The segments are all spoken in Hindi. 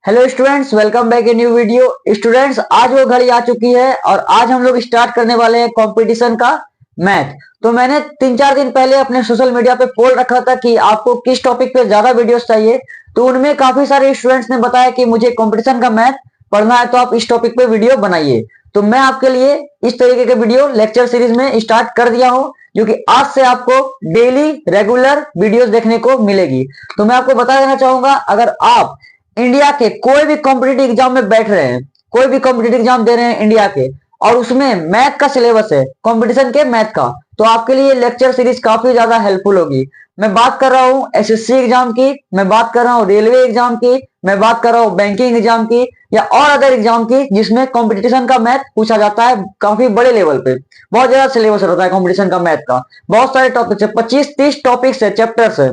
Hello students, welcome back a new video. Students, आज वो घड़ी आ चुकी है और आज हम लोग स्टार्ट करने वाले हैं कंपटीशन का मैथ। तो मैंने 3-4 दिन पहले अपने सोशल मीडिया पे पोल रखा था कि आपको किस टॉपिक पे ज्यादा वीडियोस चाहिए। तो उनमें काफी सारे स्टूडेंट्स ने बताया कि मुझे कंपटीशन का मैथ पढ़ना है, तो आप इस टॉपिक पे वीडियो बनाइए। तो मैं आपके लिए इस तरीके के वीडियो लेक्चर सीरीज में स्टार्ट कर दिया हूं, जो कि आज से आपको डेली रेगुलर वीडियोस देखने को मिलेगी। तो मैं आपको बता देना चाहूंगा, अगर आप इंडिया के कोई भी कॉम्पिटेटिव एग्जाम में बैठ रहे हैं, कोई भी कॉम्पिटेटिव एग्जाम दे रहे हैं इंडिया के, और उसमें मैथ का सिलेबस है, कंपटीशन के मैथ का, तो आपके लिए लेक्चर सीरीज काफी ज्यादा हेल्पफुल होगी। मैं बात कर रहा हूँ एसएससी एग्जाम की, मैं बात कर रहा हूँ रेलवे एग्जाम की, मैं बात कर रहा हूँ बैंकिंग एग्जाम की या और अदर एग्जाम की जिसमें कंपटीशन का मैथ पूछा जाता है काफी बड़े लेवल पे। बहुत ज्यादा सिलेबस होता है कंपटीशन का मैथ का, बहुत सारे टॉपिक्स है, 25-30 टॉपिक्स है, चैप्टर्स है।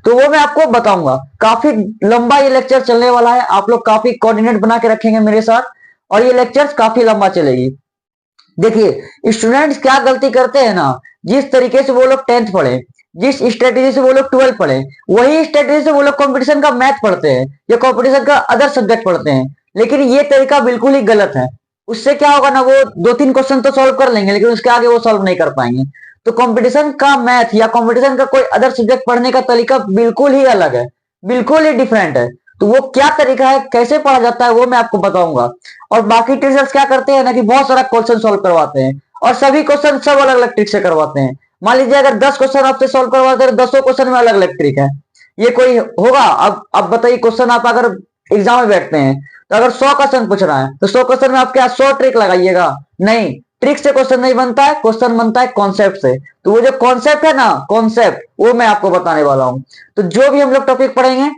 तो वो मैं आपको बताऊंगा। काफी लंबा ये लेक्चर चलने वाला है, आप लोग काफी कोऑर्डिनेट बना के रखेंगे मेरे साथ, और ये लेक्चर काफी लंबा चलेगी। देखिए स्टूडेंट्स क्या गलती करते हैं ना, जिस तरीके से वो लोग 10th पढ़े, जिस स्ट्रेटेजी से वो लोग 12th पढ़े, वही स्ट्रेटेजी से वो लोग कंपटीशन का मैथ पढ़ते हैं या कंपटीशन का अदर सब्जेक्ट पढ़ते हैं। लेकिन ये तरीका बिल्कुल ही गलत है। उससे क्या होगा ना, वो 2-3 क्वेश्चन तो सॉल्व कर लेंगे लेकिन उसके आगे वो सॉल्व नहीं कर पाएंगे। तो कंपटीशन का मैथ या कंपटीशन का कोई अदर सब्जेक्ट पढ़ने का तरीका बिल्कुल ही अलग है, बिल्कुल ही डिफरेंट है। तो वो क्या तरीका है, कैसे पढ़ा जाता है, वो मैं आपको बताऊंगा। और बाकी टीचर्स क्या करते हैं ना कि बहुत सारा क्वेश्चन सॉल्व करवाते हैं, और सभी क्वेश्चन सब अलग अलग ट्रिक से करवाते हैं। मान लीजिए अगर 10 क्वेश्चन आपसे सॉल्व करवाते हैं, 10 क्वेश्चन में अलग अलग ट्रिक है। ये कोई होगा? अब बताइए, क्वेश्चन आप अगर एग्जाम में बैठते हैं तो अगर 100 क्वेश्चन पूछ रहा है तो 100 क्वेश्चन में आप क्या 100 ट्रिक लगाइएगा? नहीं, ट्रिक से क्वेश्चन नहीं बनता है, क्वेश्चन बनता है कॉन्सेप्ट से। तो वो जो कॉन्सेप्ट है ना, कॉन्सेप्ट, वो मैं आपको बताने वाला हूं। तो जो भी हम लोग टॉपिक पढ़ेंगे,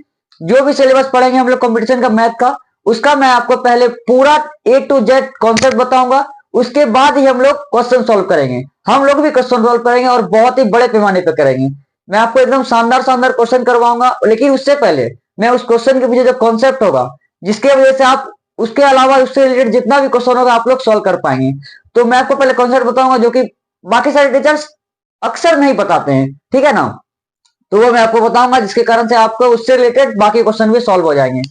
जो भी सिलेबस पढ़ेंगे हम लोग कंपटीशन का मैथ का, उसका मैं आपको पहले पूरा A to Z कॉन्सेप्ट बताऊंगा। उसके बाद ही हम लोग क्वेश्चन सॉल्व करेंगे। हम लोग भी क्वेश्चन सॉल्व करेंगे और बहुत ही बड़े पैमाने पर करेंगे। मैं आपको एकदम शानदार शानदार क्वेश्चन करवाऊंगा, लेकिन उससे पहले मैं उस क्वेश्चन के पीछे जो कॉन्सेप्ट होगा, जिसके वजह से आप उसके अलावा उससे रिलेटेड जितना भी क्वेश्चन होगा आप लोग सॉल्व कर पाएंगे। तो मैं आपको पहले कॉन्सेप्ट बताऊंगा, जो कि बाकी सारे टीचर्स अक्सर नहीं बताते हैं, ठीक है ना। तो वो मैं आपको बताऊंगा, जिसके कारण से आपको उससे रिलेटेड बाकी क्वेश्चन भी सॉल्व हो जाएंगे।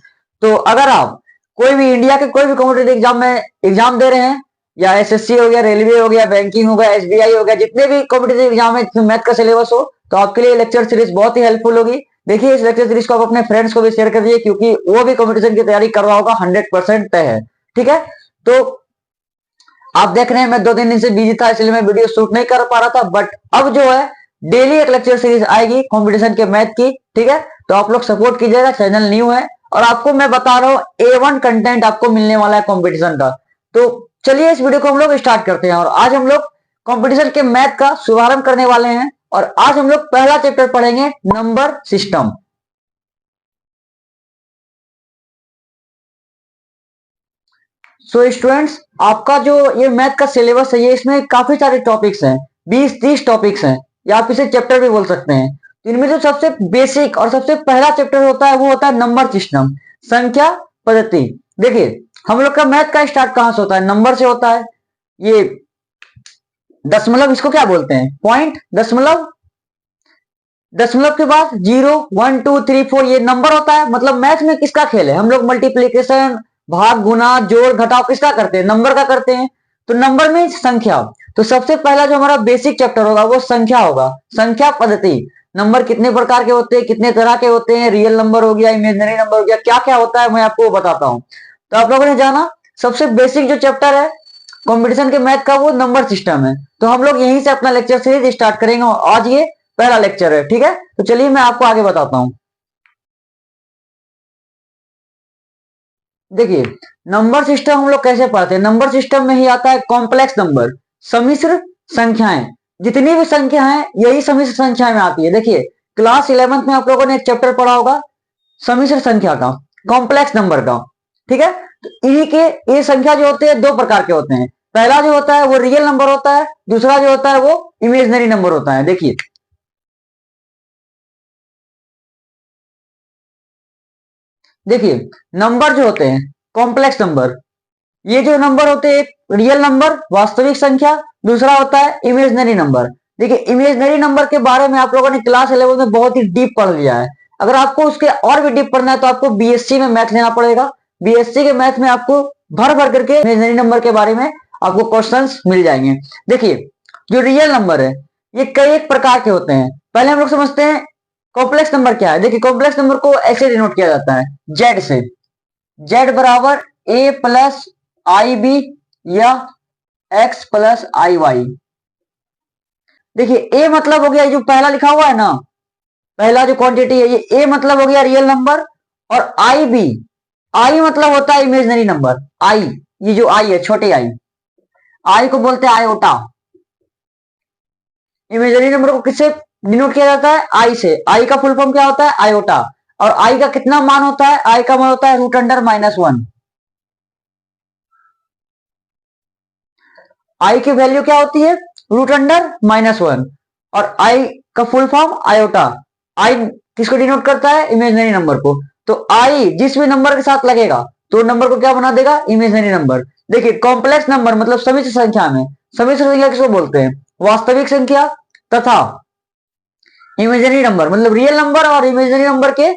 तो अगर आप कोई भी इंडिया के कोई भी कॉम्पिटेटिव एग्जाम में एग्जाम दे रहे हैं, या एसएससी हो गया, रेलवे हो गया, बैंकिंग हो गया, एसबीआई हो गया, जितने भी कॉम्पिटेटिव एग्जाम है जिसमें मैथ का सिलेबस हो, तो आपके लिए लेक्चर सीरीज बहुत ही हेल्पफुल होगी। देखिए, इस लेक्चर सीरीज को आप अपने फ्रेंड्स को भी शेयर कर दीजिए, क्योंकि वो भी कॉम्पिटिशन की तैयारी कर रहा होगा, 100% तय है। ठीक है, तो आप देख रहे हैं मैं 2-3 दिन से बिजी था, इसलिए मैं वीडियो शूट नहीं कर पा रहा था, बट अब जो है डेली एक लेक्चर सीरीज आएगी कंपटीशन के मैथ की। ठीक है, तो आप लोग सपोर्ट कीजिएगा, चैनल न्यू है और आपको मैं बता रहा हूँ A1 कंटेंट आपको मिलने वाला है कंपटीशन का। तो चलिए इस वीडियो को हम लोग स्टार्ट करते हैं, और आज हम लोग कंपटीशन के मैथ का शुभारंभ करने वाले हैं। और आज हम लोग पहला चैप्टर पढ़ेंगे, नंबर सिस्टम। सो स्टूडेंट्स, आपका जो ये मैथ का सिलेबस है, ये इसमें काफी सारे टॉपिक्स हैं, 20-30 टॉपिक्स हैं, या आप इसे चैप्टर भी बोल सकते हैं। तो इनमें जो सबसे बेसिक और सबसे पहला चैप्टर होता है वो होता है नंबर सिस्टम, संख्या पद्धति। देखिए, हम लोग का मैथ का स्टार्ट कहां से होता है? नंबर से होता है। ये दशमलव, इसको क्या बोलते हैं? पॉइंट, दशमलव। दशमलव के बाद 0, 1, 2, 3, 4 ये नंबर होता है। मतलब मैथ में किसका खेल है? हम लोग मल्टीप्लीकेशन, भाग, गुना, जोड़, घटाव किसका करते हैं? नंबर का करते हैं। तो नंबर में संख्या। तो सबसे पहला जो हमारा बेसिक चैप्टर होगा वो संख्या होगा, संख्या पद्धति। नंबर कितने प्रकार के होते हैं, कितने तरह के होते हैं, रियल नंबर हो गया, इमेजिनरी नंबर हो गया, क्या क्या होता है मैं आपको बताता हूँ। तो आप लोगों ने जाना सबसे बेसिक जो चैप्टर है कंपटीशन के मैथ का, वो नंबर सिस्टम है। तो हम लोग यहीं से अपना लेक्चर सीरीज स्टार्ट करेंगे, और आज ये पहला लेक्चर है। ठीक है, तो चलिए मैं आपको आगे बताता हूं। देखिए, नंबर सिस्टम हम लोग कैसे पढ़ते हैं? नंबर सिस्टम में ही आता है कॉम्प्लेक्स नंबर, सम्मिश्र संख्याएं। जितनी भी संख्या है यही सम्मिश्र संख्या में आती है। देखिए, क्लास 11th में आप लोगों ने एक चैप्टर पढ़ा होगा सम्मिश्र संख्या का, कॉम्प्लेक्स नंबर का। ठीक है, तो इन्हीं के ये संख्या जो होते हैं दो प्रकार के होते हैं। पहला जो होता है वो रियल नंबर होता है, दूसरा जो होता है वो इमेजिनरी नंबर होता है। देखिए, देखिए नंबर जो होते हैं कॉम्प्लेक्स नंबर, ये जो नंबर होते हैं, एक रियल नंबर वास्तविक संख्या, दूसरा होता है इमेजिनरी नंबर। देखिए, इमेजिनरी नंबर के बारे में आप लोगों ने क्लास 11 में बहुत ही डीप पढ़ लिया है। अगर आपको उसके और भी डीप पढ़ना है तो आपको बीएससी में मैथ लेना पड़ेगा, बीएससी के मैथ में आपको भर भर करके इमेजिनरी नंबर के बारे में आपको क्वेश्चंस मिल जाएंगे। देखिए जो रियल नंबर है ये कई एक प्रकार के होते हैं। पहले हम लोग समझते हैं कॉम्प्लेक्स नंबर क्या है। देखिए कॉम्प्लेक्स नंबर को ऐसे डिनोट किया जाता है जेड से, जेड बराबर ए प्लस आई बी या एक्स प्लस आई वाई। देखिए ए मतलब हो गया जो पहला लिखा हुआ है ना, पहला जो क्वांटिटी है ये ए मतलब हो गया रियल नंबर, और आई बी, आई मतलब होता है इमेजिनरी नंबर। आई, ये जो आई है छोटे आई को बोलते हैं आयोटा। इमेजिनरी नंबर को किससे डिनोट किया जाता है? आई से। आई का फुल फॉर्म क्या होता है? आयोटा। और आई का कितना मान होता है? आई का मान होता है रूट अंडर -1। आई की वैल्यू क्या होती है? Root under -1। और आई का फुल फॉर्म आयोटा। आई किसको डिनोट करता है? इमेजिनरी नंबर को। तो आई जिस भी नंबर के साथ लगेगा तो नंबर को क्या बना देगा? Imaginary number. देखिए कॉम्प्लेक्स नंबर मतलब समिश्र संख्या में, समिश्र संख्या किसको बोलते हैं? वास्तविक संख्या तथा इमेजिनरी नंबर मतलब रियल नंबर और इमेजिनरी नंबर के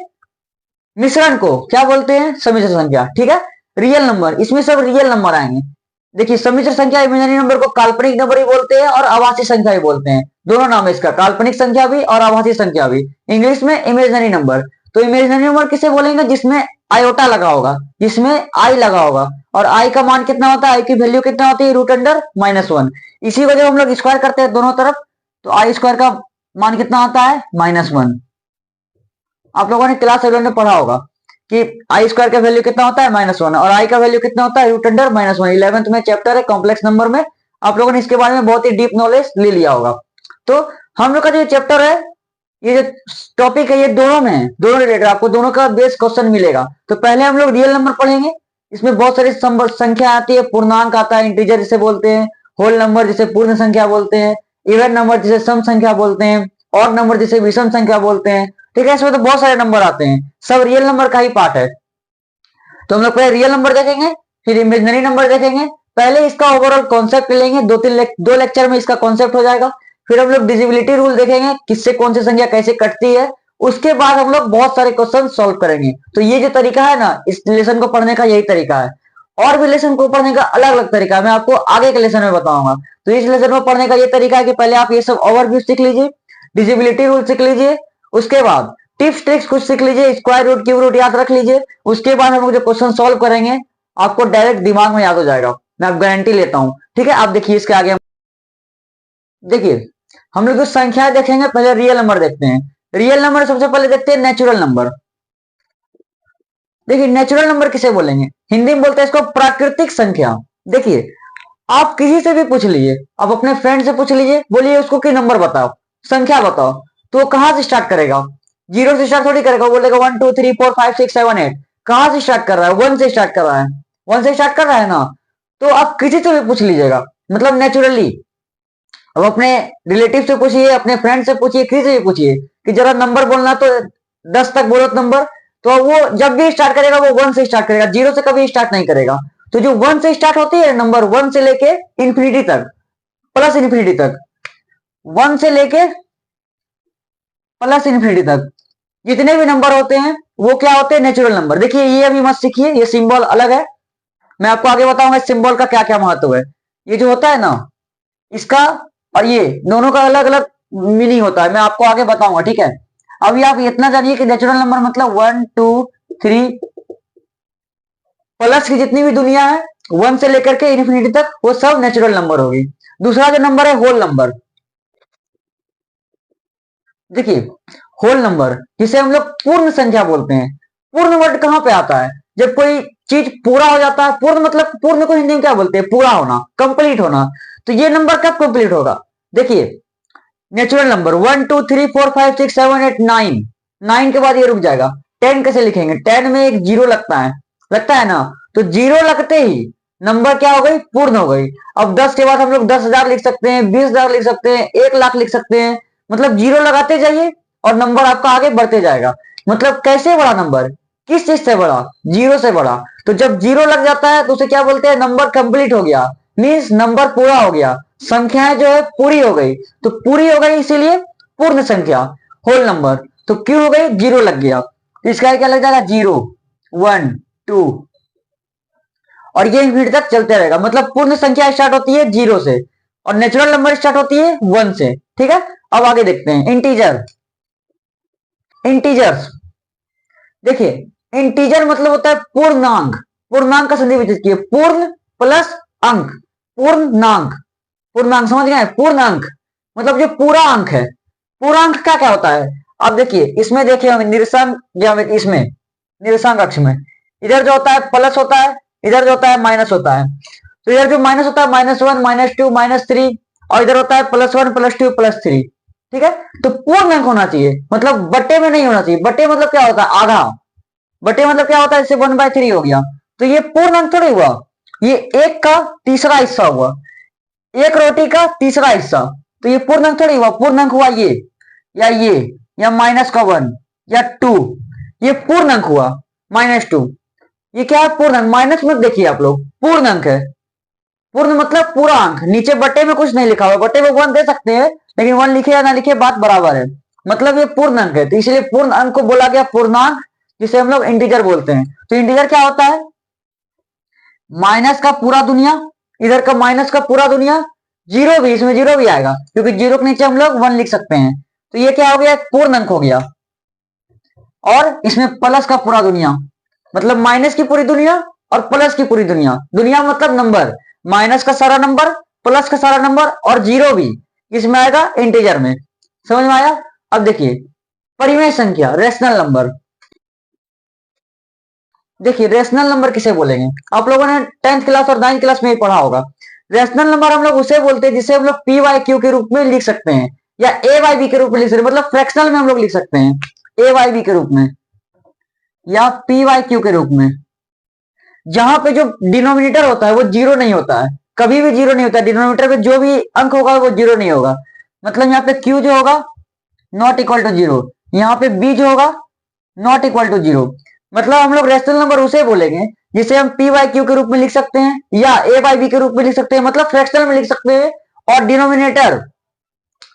मिश्रण को क्या बोलते हैं? समिश्र संख्या। ठीक है, रियल नंबर, इसमें सब रियल नंबर आएंगे। देखिए समिश्र संख्या इमेजिनरी नंबर को काल्पनिक नंबर भी बोलते हैं और आभासी संख्या भी बोलते हैं। दोनों नाम है इसका, काल्पनिक संख्या भी और आभासी संख्या भी। इंग्लिश में इमेजिनरी नंबर। तो इमेजिनरी नंबर किसे बोलेंगे? जिसमें आयोटा लगा होगा, जिसमें आई लगा होगा। और आई का मान कितना होता है? आई की वैल्यू कितना होती है? Root under -1। इसी को जब हम लोग स्क्वायर करते हैं दोनों तरफ तो आई स्क्वायर का मान कितना आता है? -1। आप लोगों ने क्लास 11 में पढ़ा होगा कि आई स्क्वायर का वैल्यू कितना होता है? -1, और आई का वैल्यू कितना होता है? Root under -1। 11th में चैप्टर है कॉम्प्लेक्स नंबर में, आप लोगों ने इसके बारे में बहुत ही डीप नॉलेज ले लिया होगा। तो हम लोग का जो चैप्टर है, ये जो टॉपिक है, ये दोनों में है, दोनों रिलेटेड आपको दोनों का बेस क्वेश्चन मिलेगा। तो पहले हम लोग रियल नंबर पढ़ेंगे। इसमें बहुत सारी संख्या आती है, पूर्णांक आता है, इंटीजर जिसे बोलते हैं, होल नंबर जिसे पूर्ण संख्या बोलते हैं, इवन नंबर जिसे सम संख्या बोलते हैं, और नंबर जिसे विषम संख्या बोलते हैं। ठीक है, इसमें तो बहुत सारे नंबर आते हैं, सब रियल नंबर का ही पार्ट है। तो हम लोग पहले रियल नंबर देखेंगे, फिर इमेजिनरी नंबर देखेंगे। पहले इसका ओवरऑल कॉन्सेप्ट लेंगे, दो लेक्चर में इसका कॉन्सेप्ट हो जाएगा। फिर हम लोग डिविजिबिलिटी रूल देखेंगे, किससे कौन सी संख्या कैसे कटती है। उसके बाद हम लोग बहुत सारे क्वेश्चन सॉल्व करेंगे। तो ये जो तरीका है ना, इस लेसन को पढ़ने का यही तरीका है। और भी लेसन को पढ़ने का अलग अलग तरीका है, मैं आपको आगे के लेसन में बताऊंगा। तो इस लेसन में पढ़ने का ये तरीका है कि पहले आप ये सब ओवरव्यू सीख लीजिए, डिविजिबिलिटी रूल सीख लीजिए, उसके बाद टिप्स ट्रिक्स कुछ सीख लीजिए, स्क्वायर रूट क्यूब रूट याद रख लीजिए। उसके बाद हम लोग जो क्वेश्चन सॉल्व करेंगे आपको डायरेक्ट दिमाग में याद हो जाएगा, मैं आप गारंटी लेता हूं। ठीक है, आप देखिए इसके आगे। देखिए हम लोग जो संख्या देखेंगे, पहले रियल नंबर देखते हैं। रियल नंबर सबसे पहले देखते हैं नेचुरल नंबर। देखिए नेचुरल नंबर किसे बोलेंगे? हिंदी में बोलते हैं इसको प्राकृतिक संख्या। देखिए आप किसी से भी पूछ लीजिए, आप अपने फ्रेंड से पूछ लीजिए, बोलिए उसको कि नंबर बताओ, संख्या बताओ, तो वो कहां से स्टार्ट करेगा? जीरो से स्टार्ट थोड़ी करेगा, बोलेगा 1 2 3 4 5 6 7 8। कहां से स्टार्ट कर रहा है? 1 से स्टार्ट कर रहा है, 1 से स्टार्ट कर रहा है ना। तो आप किसी से भी पूछ लीजिएगा, मतलब नेचुरली। अब अपने रिलेटिव से पूछिए, अपने फ्रेंड से पूछिए, किसी से भी पूछिए कि जरा नंबर बोलना, तो 10 तक बोलो नंबर, तो वो जब भी स्टार्ट करेगा वो 1 से स्टार्ट करेगा, जीरो से कभी स्टार्ट नहीं करेगा। तो जो 1 से स्टार्ट होती है नंबर, 1 से लेके इंफिनिटी तक, प्लस इंफिनिटी तक, 1 से लेके प्लस इंफिनिटी तक जितने भी नंबर होते हैं वो क्या होते हैं? Natural number. देखिए ये अभी मत सीखिए, ये सिंबल अलग है, मैं आपको आगे बताऊंगा इस सिंबल का क्या क्या महत्व है। ये जो होता है ना, इसका और ये दोनों का अलग अलग मीनिंग होता है, मैं आपको आगे बताऊंगा। ठीक है, अभी आप इतना जानिए कि नेचुरल नंबर मतलब 1 2 3 प्लस की जितनी भी दुनिया है, 1 से लेकर के इन्फिनिटी तक, वो सब नेचुरल नंबर होगी। दूसरा जो नंबर है होल नंबर। देखिए होल नंबर जिसे हम लोग पूर्ण संख्या बोलते हैं। पूर्ण वर्ड कहां पे आता है? जब कोई चीज पूरा हो जाता है। पूर्ण मतलब, पूर्ण को हिंदी में क्या बोलते हैं? पूरा होना, कंप्लीट होना। तो ये नंबर कब कंप्लीट होगा? देखिए नेचुरल नंबर 1 2 3 4 5 6 7 8 9, 9 के बाद ये रुक जाएगा। 10 कैसे लिखेंगे? 10 में एक जीरो लगता है ना, तो जीरो लगते ही नंबर क्या हो गई? पूर्ण हो गई। अब 10 के बाद हम लोग 10,000 लिख सकते हैं, 20,000 लिख सकते हैं, 1,00,000 लिख सकते हैं। मतलब जीरो लगाते जाइए और नंबर आपका आगे बढ़ते जाएगा। मतलब कैसे बड़ा नंबर? किस चीज से बड़ा? जीरो से बड़ा। तो जब जीरो लग जाता है तो उसे क्या बोलते हैं? नंबर कंप्लीट हो गया, मीन्स नंबर पूरा हो गया, संख्याएं जो है पूरी हो गई। तो पूरी हो गई इसीलिए पूर्ण संख्या, होल नंबर। तो क्यों हो गई? जीरो लग गया, तो इसका क्या लग जाएगा? 0 1 2 और ये इंफिनिटी तक चलते रहेगा। मतलब पूर्ण संख्या स्टार्ट होती है 0 से और नेचुरल नंबर स्टार्ट होती है 1 से। ठीक है, अब आगे देखते हैं इंटीजर। इंटीजर्स देखिए, इंटीजर मतलब होता है पूर्णांक। पूर्णांक का संधि विच्छेद किए, पूर्ण प्लस अंक, पूर्णांक। पूर्णांक समझ गए? पूर्णांक मतलब जो पूरा अंक है। पूरा अंक क्या क्या होता है? अब देखिए, इसमें देखिए हम निरसांक, इसमें निरसांक अक्ष में इधर जो होता है प्लस होता है, इधर जो होता है माइनस होता है। तो इधर जो माइनस होता है -1 -2 -3, और इधर होता है +1 +2 +3। ठीक है, तो पूर्ण अंक होना चाहिए, मतलब बट्टे में नहीं होना चाहिए। बट्टे मतलब क्या होता है? आधा। बटे मतलब क्या होता है? जैसे 1/3 हो गया, तो ये पूर्ण अंक थोड़ी हुआ, ये एक का तीसरा हिस्सा हुआ, एक रोटी का तीसरा हिस्सा। तो ये पूर्ण अंक थोड़ी हुआ। पूर्ण अंक हुआ ये, या -1 या 2, ये पूर्ण अंक हुआ। -2 ये क्या है? पूर्ण अंक। माइनस मत देखिए आप लोग, पूर्ण अंक है। पूर्ण मतलब पूरा अंक। नीचे बटे में कुछ नहीं लिखा हुआ, बटे में 1 दे सकते हैं, लेकिन 1 लिखे या ना लिखे बात बराबर है। मतलब ये पूर्ण अंक है, तो इसलिए पूर्ण अंक को बोला गया पूर्णांक, जिसे हम लोग इंटीजर बोलते हैं। तो इंटीजर क्या होता है? माइनस का पूरा दुनिया, इधर का माइनस का पूरा दुनिया, जीरो भी, इसमें जीरो भी आएगा क्योंकि जीरो के नीचे हम लोग 1 लिख सकते हैं। तो ये क्या हो गया? पूर्ण अंक हो गया। और इसमें प्लस का पूरा दुनिया, मतलब माइनस की पूरी दुनिया और प्लस की पूरी दुनिया। दुनिया मतलब नंबर, माइनस का सारा नंबर, प्लस का सारा नंबर, और जीरो भी इसमें आएगा इंटीजर में। समझ में आया? अब देखिए परिमेय संख्या, रेशनल नंबर। देखिए रेशनल नंबर किसे बोलेंगे? आप लोगों ने 10th क्लास और 9th क्लास में ही पढ़ा होगा। रेशनल नंबर हम लोग उसे बोलते हैं जिसे हम लोग पी वाई क्यू के रूप में लिख सकते हैं, या ए वाई बी के रूप में लिख सकते हैं। मतलब फ्रैक्शनल में हम लोग लिख सकते हैं ए वाई बी के रूप में या पी वाई क्यू के रूप में, जहां पे जो डिनोमिनेटर होता है वो जीरो नहीं होता है, कभी भी जीरो नहीं होता है। डिनोमिनेटर पे जो भी अंक होगा वो जीरो नहीं होगा। मतलब यहाँ पे क्यू जो होगा नॉट इक्वल टू जीरो, यहाँ पे बी जो होगा नॉट इक्वल टू जीरो। मतलब हम लोग रेशनल नंबर उसे बोलेंगे जिसे हम पी वाई क्यू के रूप में लिख सकते हैं या ए वाई बी के रूप में लिख सकते हैं, मतलब फ्रैक्शनल में लिख सकते हैं। और डिनोमिनेटर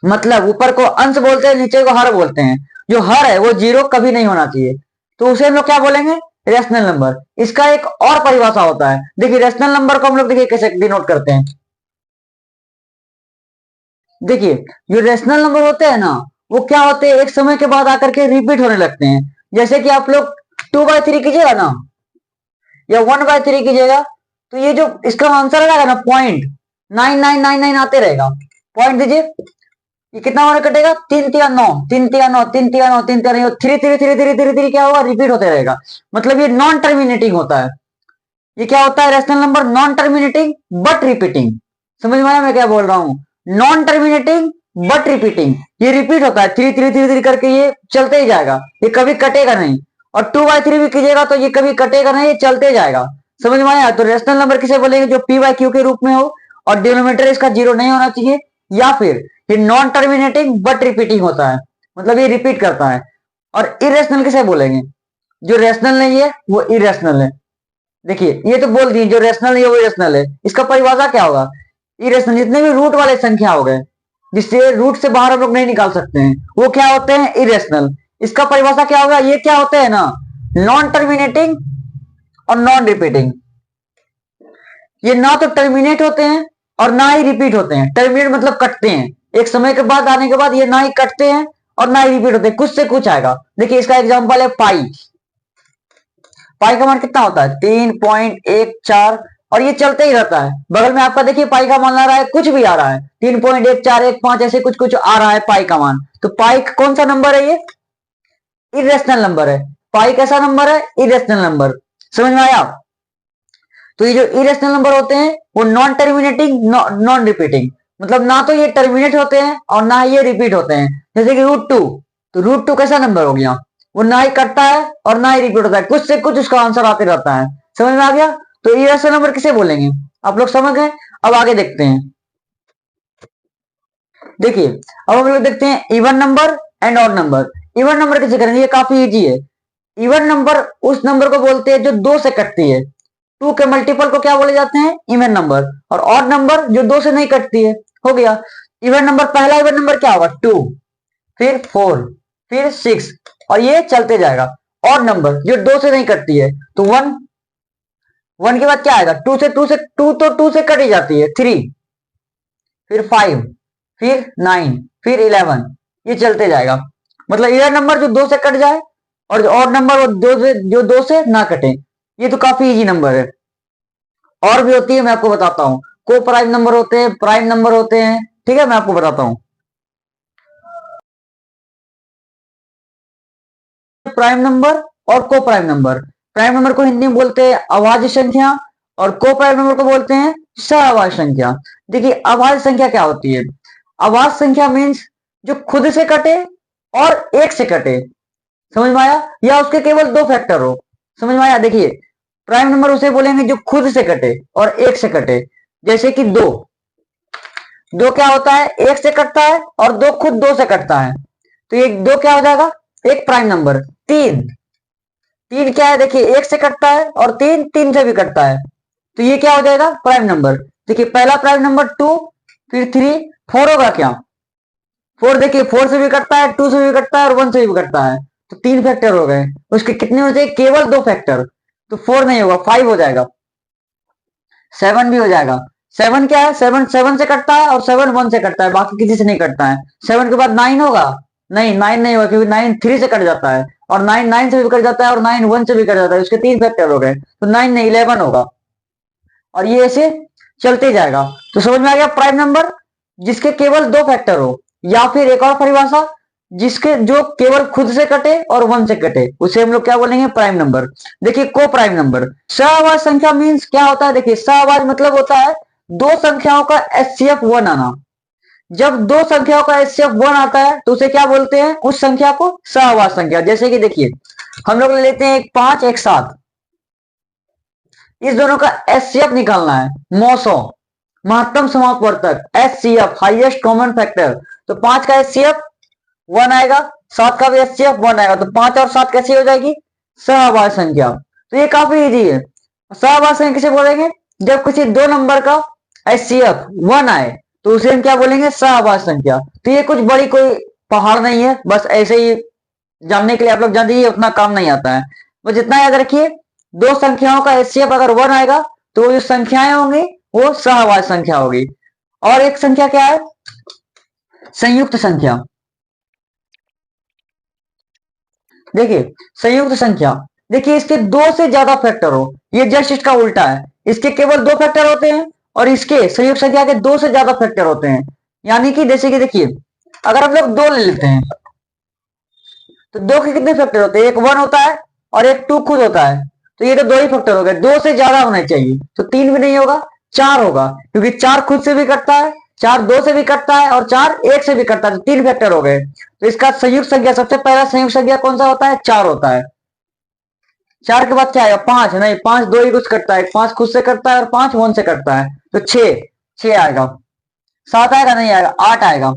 मतलब ऊपर को अंश बोलते हैं, नीचे को हर बोलते हैं। जो हर है वो जीरो कभी नहीं होना चाहिए, तो उसे हम लोग क्या बोलेंगे? Rational number. इसका एक और परिभाषा होता है। देखिए रेशनल नंबर को हम लोग देखिए कैसे डिनोट करते हैं। देखिए जो रेशनल नंबर होते हैं ना, वो क्या होते हैं? एक समय के बाद आकर के रिपीट होने लगते हैं। जैसे कि आप लोग 2/3 कीजिएगा ना, या 1/3 कीजिएगा, तो ये जो इसका आंसर रहेगा ना, 0.9999 आते रहेगा। पॉइंट दीजिए, ये कितना बार कटेगा? 3 3 9 3 3 9 3 3 9 3 3 3 3 3 3 3 3 क्या होगा? रिपीट होते रहेगा। मतलब ये नॉन टर्मिनेटिंग होता है। ये क्या होता है? Rational number non terminating but repeating. समझ में आया मैं क्या बोल रहा हूं? नॉन टर्मिनेटिंग बट रिपीटिंग, ये रिपीट होता है 3 3 3 3 करके, ये चलते ही जाएगा, ये कभी कटेगा नहीं। और 2/3 भी कीजिएगा तो ये कभी कटेगा नहीं, ये चलते जाएगा। समझ में आया? तो रेशनल नंबर किसे बोलेंगे? जो पी वाई क्यू के रूप में हो और डिनोमिनेटर इसका जीरो नहीं होना चाहिए, या फिर ये नॉन टर्मिनेटिंग बट रिपीटिंग होता है, मतलब ये रिपीट करता है। और इरेशनल किसे बोलेंगे? जो रेशनल नहीं है वो इरेशनल है। देखिए ये तो बोल दिए, जो रेशनल है वो इरेशनल है। इसका परिभाषा क्या होगा? इरेशनल जितने भी रूट वाले संख्या हो गए, जिससे रूट से बाहर हम लोग नहीं निकाल सकते हैं, वो क्या होते हैं? इरेशनल। इसका परिभाषा क्या होगा? ये क्या होते हैं ना, नॉन टर्मिनेटिंग और नॉन रिपीटिंग। ये ना तो टर्मिनेट होते हैं और ना ही रिपीट होते हैं। टर्मिनेट मतलब कटते हैं, एक समय के बाद आने के बाद ये ना ही कटते हैं और ना ही रिपीट होते हैं, कुछ से कुछ आएगा। देखिए इसका एग्जांपल है पाई। पाई का मान कितना होता है? 3.14, और ये चलते ही रहता है। बगल में आपका देखिए पाई का मान आ रहा है, कुछ भी आ रहा है, 3.1415 ऐसे कुछ कुछ आ रहा है पाई का मान। तो पाई कौन सा नंबर है? ये इरेशनल नंबर है। पाई कैसा नंबर है? Irrational number. समझ में आया? तो ये जो इरेशनल नंबर होते हैं वो नॉन टर्मिनेटिंग नॉन रिपीटिंग, मतलब ना तो ये टर्मिनेट होते हैं और ना ये रिपीट होते हैं। जैसे कि √2, तो √2 कैसा नंबर हो गया? वो ना ही कटता है और ना ही रिपीट होता है, कुछ से कुछ उसका आंसर आते रहता है। समझ में आ गया? तो इरेशनल नंबर किसे बोलेंगे? आप लोग समझ गए? अब आगे देखते हैं। देखिए अब हम लोग देखते हैं even number and odd number. Even number कैसे करेंगे? ये काफी इजी है। इवन नंबर उस नंबर को बोलते हैं जो 2 से कटती है। 2 के मल्टीपल को क्या बोले जाते हैं? Even number. और ऑड नंबर जो 2 से नहीं कटती है। हो गया इवन नंबर। पहला इवन नंबर क्या होगा? 2, फिर 4, फिर 6, और ये चलते जाएगा। ऑड नंबर जो 2 से नहीं कटती है, तो 1, 1 के बाद क्या आएगा, 2 तो 2 से कट ही जाती है, 3, फिर 5, फिर 9, फिर 11, ये चलते जाएगा। मतलब इवन नंबर जो 2 से कट जाए और ऑड नंबर वो जो 2 से ना कटे, ये तो काफी इजी नंबर है। और भी होती है, मैं आपको बताता हूँ। को प्राइम नंबर होते हैं, प्राइम नंबर होते हैं, ठीक है, मैं आपको बताता हूँ। प्राइम नंबर और को प्राइम नंबर। प्राइम नंबर को हिंदी में बोलते हैं अभाज्य संख्या और को प्राइम नंबर को बोलते हैं सहअभाज्य संख्या। देखिए अभाज्य संख्या क्या होती है, अभाज्य संख्या मीन्स जो खुद से कटे और एक से कटे, समझ में आया, या उसके केवल 2 फैक्टर हो, समझ में आया। देखिए प्राइम नंबर उसे बोलेंगे जो खुद से कटे और एक से कटे, जैसे कि 2 क्या होता है, एक से कटता है और 2 खुद 2 से कटता है, तो ये 2 क्या हो जाएगा, एक प्राइम नंबर। 3 क्या है, देखिए एक से कटता है और 3 से भी कटता है, तो ये क्या हो जाएगा, प्राइम नंबर। देखिए पहला प्राइम नंबर 2, फिर 3, 4 होगा क्या, 4, देखिए 4 से भी कटता है, 2 से भी कटता है और 1 से भी कटता है, तो 3 फैक्टर हो गए। उसके कितने हो जाएंगे, केवल 2 फैक्टर, तो 4 नहीं होगा, 5 हो जाएगा। 7 भी हो जाएगा। 7 क्या है, 7 से कटता है और 7 1 से कटता है, बाकी किसी से नहीं कटता है। 7 के बाद 9 होगा, नहीं 9 नहीं होगा, क्योंकि 9 3 से कट जाता है और 9 9 से भी कट जाता है और 9 1 से भी कट जाता है, उसके 3 फैक्टर हो गए, तो 9 नहीं 11 होगा। और ये ऐसे चलते जाएगा। तो समझ में आ गया, प्राइम नंबर जिसके केवल 2 फैक्टर हो, या फिर एक और परिभाषा, जिसके जो केवल खुद से कटे और 1 से कटे, उसे हम लोग क्या बोलेंगे, प्राइम नंबर। देखिए को प्राइम नंबर। सहअभाज्य संख्या मीन्स क्या होता है, देखिए सहअभाज्य मतलब होता है 2 संख्याओं का HCF 1 आना। जब 2 संख्याओं का HCF 1 आता है तो उसे क्या बोलते हैं, उस संख्या को सहअभाज्य संख्या। जैसे कि देखिए हम लोग लेते हैं एक 5 एक 7, इस दोनों का HCF निकालना है 900, महत्तम समापवर्तक HCF हाईएस्ट कॉमन फैक्टर। तो 5 का HCF 1 आएगा, 7 का भी HCF 1 आएगा, तो 5 और 7 कैसी हो जाएगी, सहअभाज्य संख्या। तो ये काफी इजी है। सहअभाज्य संख्या किसे बोलेंगे, जब किसी 2 नंबर का HCF 1 आए तो उसे हम क्या बोलेंगे, सहअभाज्य संख्या। तो ये कुछ बड़ी कोई पहाड़ नहीं है, बस ऐसे ही जानने के लिए आप लोग जान दीजिए, उतना काम नहीं आता है। बस जितना याद रखिए, 2 संख्याओं का HCF अगर 1 आएगा तो जो संख्याएं होंगी वो सहअभाज्य संख्या होगी। और एक संख्या क्या है, संयुक्त संख्या। देखिए संयुक्त संख्या, देखिए इसके 2 से ज्यादा फैक्टर हो, ये जस्ट इसका उल्टा है, इसके केवल 2 फैक्टर होते हैं और इसके संयुक्त संख्या के 2 से ज्यादा फैक्टर होते हैं। यानी कि जैसे कि देखिए अगर हम लोग 2 ले लेते हैं तो 2 के कितने फैक्टर होते हैं, एक 1 होता है और एक 2 खुद होता है, तो ये तो 2 ही फैक्टर हो गए, 2 से ज्यादा होना चाहिए, तो 3 भी नहीं होगा, 4 होगा, क्योंकि 4 खुद से भी कटता है, 4 2 से भी कटता है और 4 1 से भी कटता है, तो 3 फैक्टर हो गए। तो इसका संयुक्त संख्या, सबसे पहला संयुक्त संख्या कौन सा होता है, 4 होता है। 4 के बाद क्या आएगा, 5 नहीं, 5 2 ही कुछ कटता है, 5 खुद से कटता है और 5 1 से कटता है, तो 6 आएगा। 7 आएगा, नहीं आएगा, 8 आएगा।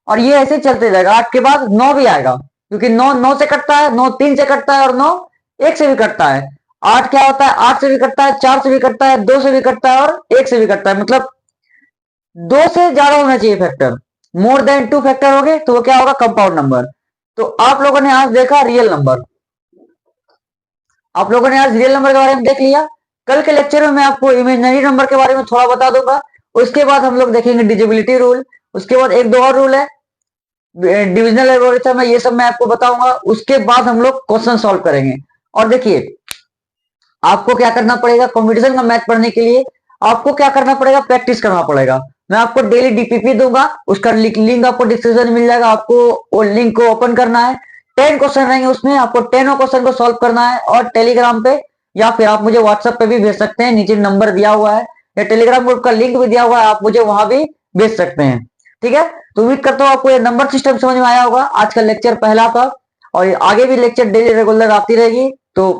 और ये ऐसे चलते जाएगा, 8 के बाद 9 भी आएगा, क्योंकि 9 9 से कटता है, 9 3 से कटता है और 9 1 से भी कटता है। 8 क्या होता है, 8 से भी कटता है, 4 से भी कटता है, 2 से भी कटता है और 1 से भी कटता है, मतलब 2 से ज्यादा होना चाहिए फैक्टर। मोर देन 2 फैक्टर हो गए तो वो क्या होगा, कंपाउंड नंबर। तो आप लोगों ने आज देखा रियल नंबर, आप लोगों ने आज रियल नंबर के बारे में देख लिया। कल के लेक्चर में मैं आपको इमेजिनरी नंबर के बारे में थोड़ा बता दूंगा। उसके बाद हम लोग देखेंगे डिजिबिलिटी रूल, उसके बाद एक दो और रूल है, डिविजनल एल्गोरिथम है, ये सब मैं आपको बताऊंगा। उसके बाद हम लोग क्वेश्चन सॉल्व करेंगे। और देखिए आपको क्या करना पड़ेगा, कंपटीशन का मैथ पढ़ने के लिए आपको क्या करना पड़ेगा, प्रैक्टिस करना पड़ेगा। मैं आपको डेली डीपीपी दूंगा, उसका लिंक आपको डिस्क्रिप्शन में मिल जाएगा, आपको वो लिंक को ओपन करना है। 10 क्वेश्चन रहेंगे उसमें, आपको 10 क्वेश्चन को सॉल्व करना है। और टेलीग्राम पे या फिर आप मुझे व्हाट्सएप पे भी भेज सकते हैं, नीचे नंबर दिया हुआ है, या टेलीग्राम ग्रुप का लिंक भी दिया हुआ है, आप मुझे वहां भी भेज सकते हैं। ठीक है, तो उम्मीद करता हूँ आपको ये नंबर सिस्टम समझ में आया होगा। आज का लेक्चर पहला था और आगे भी लेक्चर डेली रेगुलर आती रहेगी। तो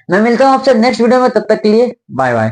मैं मिलता हूँ आपसे नेक्स्ट वीडियो में, तब तक के लिए बाय बाय।